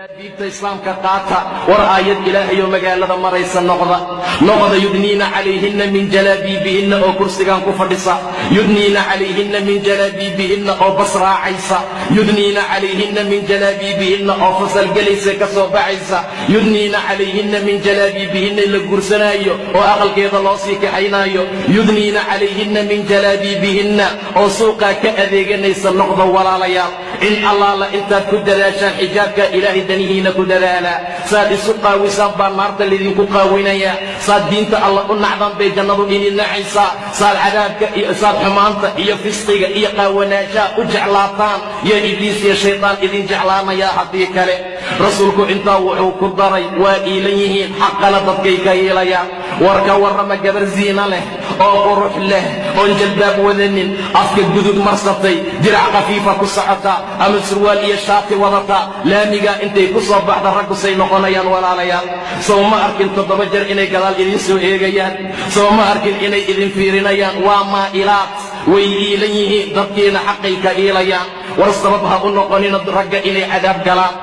diinta islaamka qaata war aayad ilaahay oo magaalada maraysa noqda yudniina calayhinna min jalaabiibihinna oo kursigan ku fadhisa yudniina calayhinna min jalaabiibihinna oo basraacaysa yudniina calayhinna min jalaabiibihinna oo fasal gelaysa ka soo baxaysa yudniina calayhinna min jalaabiibihinna la guursanaayo oo aqalkeeda loo sii kaxaynaayo yudniina calayhinna min jalaabiibihinna oo suuqaa ka adeeganaysa noqda walaalayaal in allaala intaad ku dadaashaan xijaabka ilaahay danihiina ku dadaala saad isu qaawisaan baa naarta lidinku qaawinaya saad diinta alla u nacdan bay jannadu idin nacaysaa saad cadaabka iyo saad xumaanta iyo fisqiga iyo qaawanaashaa u jeclaataan iyo ibliis iyo shaydaan idin jeclaanayaa haddii kale rasuulku intaa wuxuu ku daray waa iilan yihiin xaqana dadkay ka hiilayaan warka warrama gabar ziina leh oo qurux leh oon jalbaab wadanin afka gudud marsatay dirac khafiifa ku socota ama surwaal iyo shaati wadata laamiga intay ku soo baxda raggu say noqonayaan walaalayaal soo ma arkin 7 jeer inay gadaal idin soo eegayaan soo ma arkin inay idin fiirinayaan waa maa'ilaat way iilan yihiin dadkiina xaqay ka iilayaan war sabab ha u noqonina ragga inay cadaab galaan